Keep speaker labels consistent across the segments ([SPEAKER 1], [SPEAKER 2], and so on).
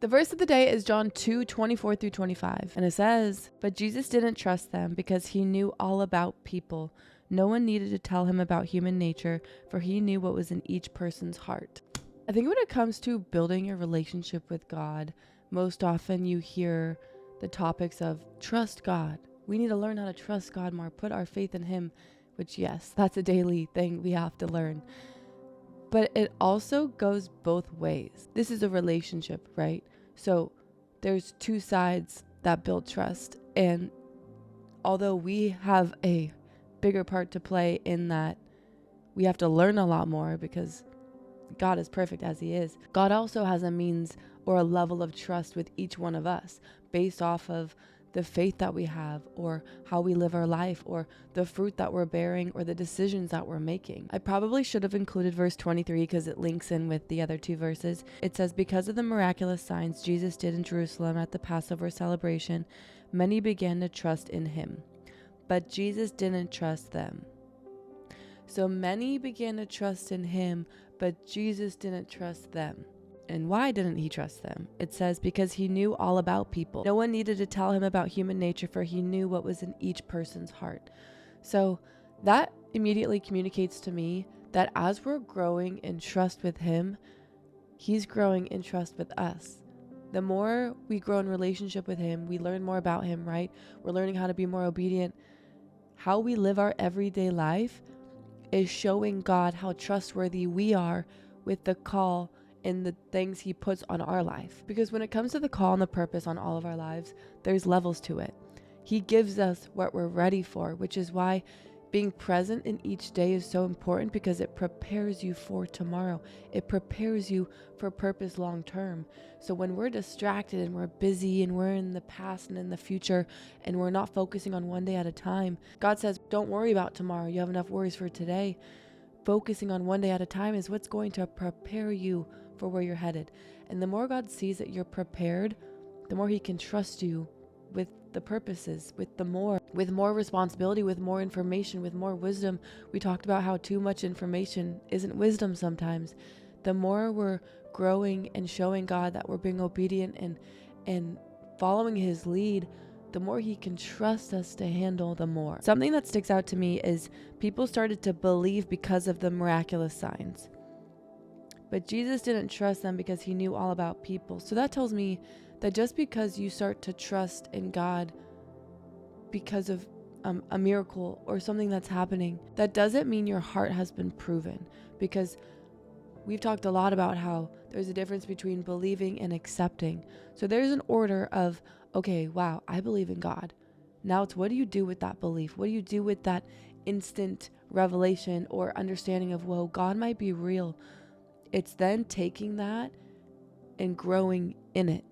[SPEAKER 1] The verse of the day is John 2:24-25, and it says, "But Jesus didn't trust them because he knew all about people. No one needed to tell him about human nature, for he knew what was in each person's heart." I think when it comes to building your relationship with God, most often you hear the topics of trust God. We need to learn how to trust God more, put our faith in him, which yes, that's a daily thing we have to learn. But it also goes both ways. This is a relationship, right? So there's two sides that build trust. And although we have a bigger part to play in that, we have to learn a lot more because God is perfect as he is. God also has a means or a level of trust with each one of us based off of the faith that we have, or how we live our life, or the fruit that we're bearing, or the decisions that we're making. I probably should have included verse 23 because it links in with the other two verses. It says, "Because of the miraculous signs Jesus did in Jerusalem at the Passover celebration, many began to trust in him. But Jesus didn't trust them." So many began to trust in him, but Jesus didn't trust them. And why didn't he trust them? It says, because he knew all about people. No one needed to tell him about human nature, for he knew what was in each person's heart. So that immediately communicates to me that as we're growing in trust with him, he's growing in trust with us. The more we grow in relationship with him, we learn more about him, right? We're learning how to be more obedient. How we live our everyday life is showing God how trustworthy we are with the call and the things he puts on our life. Because when it comes to the call and the purpose on all of our lives, there's levels to it. He gives us what we're ready for, which is why being present in each day is so important, because it prepares you for tomorrow. It prepares you for purpose long term. So when we're distracted and we're busy and we're in the past and in the future and we're not focusing on one day at a time, God says, don't worry about tomorrow. You have enough worries for today. Focusing on one day at a time is what's going to prepare you for where you're headed. And the more God sees that you're prepared, the more he can trust you with the purposes, with more responsibility, with more information, with more wisdom. We talked about how too much information isn't wisdom sometimes. The more we're growing and showing God that we're being obedient and following his lead, the more he can trust us to handle the more. Something that sticks out to me is people started to believe because of the miraculous signs. But Jesus didn't trust them because he knew all about people. So that tells me that just because you start to trust in God because of a miracle or something that's happening, that doesn't mean your heart has been proven. Because we've talked a lot about how there's a difference between believing and accepting. So there's an order of, okay, wow, I believe in God. Now it's, what do you do with that belief? What do you do with that instant revelation or understanding of, whoa, God might be real? It's then taking that and growing in it,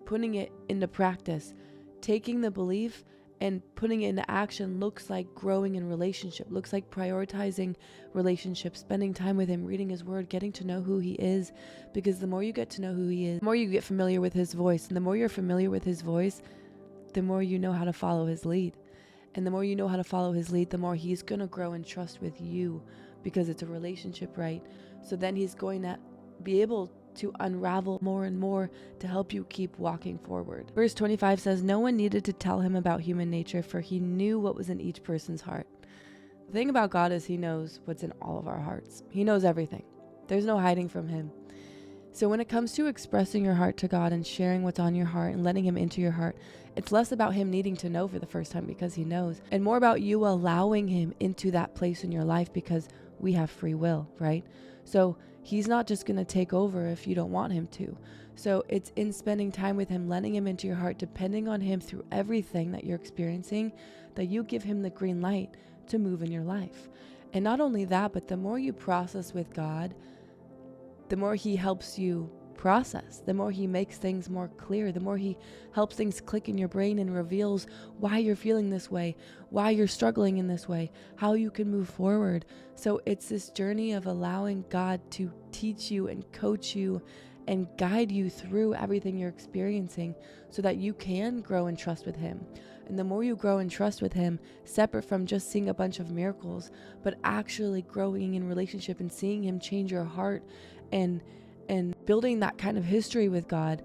[SPEAKER 1] putting it into practice. Taking the belief and putting it into action looks like growing in relationship, looks like prioritizing relationships, spending time with him, reading his word, getting to know who he is. Because the more you get to know who he is, the more you get familiar with his voice. And the more you're familiar with his voice, the more you know how to follow his lead. And the more you know how to follow his lead, the more he's going to grow in trust with you, because it's a relationship, right? So then he's going to be able to unravel more and more to help you keep walking forward. Verse 25 says, "No one needed to tell him about human nature, for he knew what was in each person's heart." The thing about God is he knows what's in all of our hearts. He knows everything. There's no hiding from him. So when it comes to expressing your heart to God and sharing what's on your heart and letting him into your heart, it's less about him needing to know for the first time because he knows, and more about you allowing him into that place in your life, because we have free will, right? So he's not just going to take over if you don't want him to. So it's in spending time with him, letting him into your heart, depending on him through everything that you're experiencing, that you give him the green light to move in your life. And not only that, but the more you process with God, the more he helps you process, the more he makes things more clear, the more he helps things click in your brain and reveals why you're feeling this way, why you're struggling in this way, how you can move forward. So it's this journey of allowing God to teach you and coach you and guide you through everything you're experiencing so that you can grow in trust with him. And the more you grow in trust with him, separate from just seeing a bunch of miracles, but actually growing in relationship and seeing him change your heart and building that kind of history with God,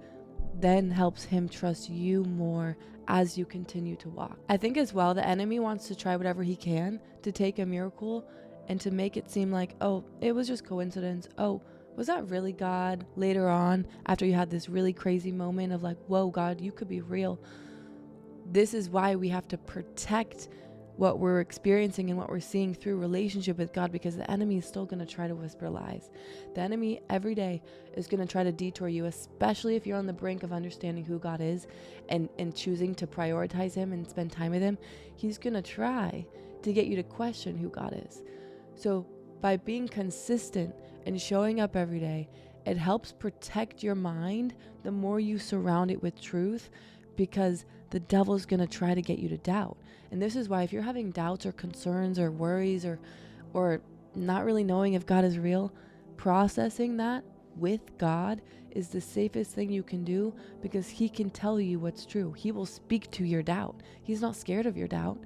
[SPEAKER 1] then helps him trust you more as you continue to walk. I think as well, the enemy wants to try whatever he can to take a miracle and to make it seem like, oh, it was just coincidence. Oh, was that really God? Later on, after you had this really crazy moment of like, whoa, God, you could be real. This is why we have to protect what we're experiencing and what we're seeing through relationship with God, because the enemy is still going to try to whisper lies. The enemy every day is going to try to detour you, especially if you're on the brink of understanding who God is and choosing to prioritize him and spend time with him. He's going to try to get you to question who God is. So by being consistent and showing up every day, it helps protect your mind the more you surround it with truth, because the devil's going to try to get you to doubt. And this is why if you're having doubts or concerns or worries or not really knowing if God is real, processing that with God is the safest thing you can do, because he can tell you what's true. He will speak to your doubt. He's not scared of your doubt.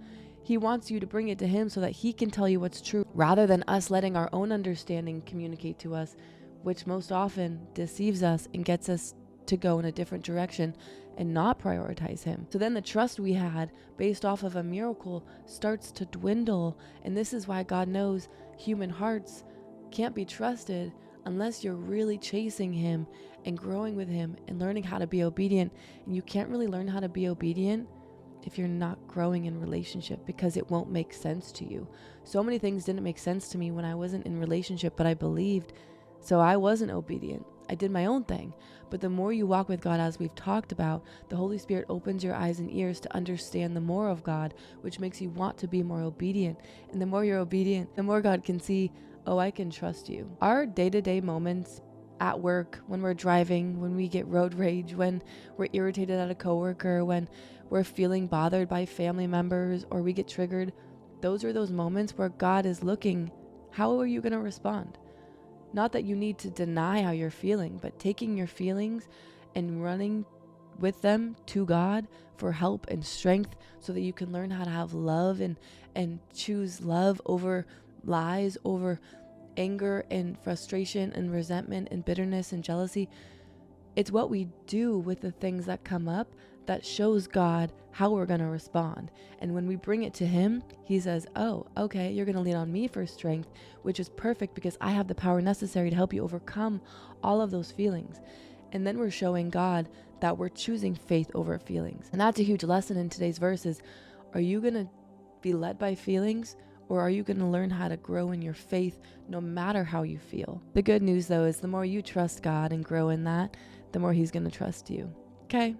[SPEAKER 1] He wants you to bring it to him so that he can tell you what's true, rather than us letting our own understanding communicate to us, which most often deceives us and gets us to go in a different direction and not prioritize him. So then the trust we had based off of a miracle starts to dwindle. And this is why God knows human hearts can't be trusted unless you're really chasing him and growing with him and learning how to be obedient. And you can't really learn how to be obedient if you're not growing in relationship, because it won't make sense to you. So many things didn't make sense to me when I wasn't in relationship, but I believed. So I wasn't obedient. I did my own thing. But the more you walk with God, as we've talked about, the Holy Spirit opens your eyes and ears to understand the more of God, which makes you want to be more obedient. And the more you're obedient, the more God can see, oh, I can trust you. Our day-to-day moments at work, when we're driving, when we get road rage, when we're irritated at a coworker, when we're feeling bothered by family members, or we get triggered, those are those moments where God is looking, how are you going to respond? Not that you need to deny how you're feeling, but taking your feelings and running with them to God for help and strength, so that you can learn how to have love and choose love over lies, over anger and frustration and resentment and bitterness and jealousy. It's what we do with the things that come up that shows God how we're going to respond. And when we bring it to him, he says, oh, okay, you're going to lean on me for strength, which is perfect because I have the power necessary to help you overcome all of those feelings. And then we're showing God that we're choosing faith over feelings. And that's a huge lesson in today's verses. Are you going to be led by feelings, or are you going to learn how to grow in your faith no matter how you feel? The good news, though, is the more you trust God and grow in that, the more he's going to trust you. Okay?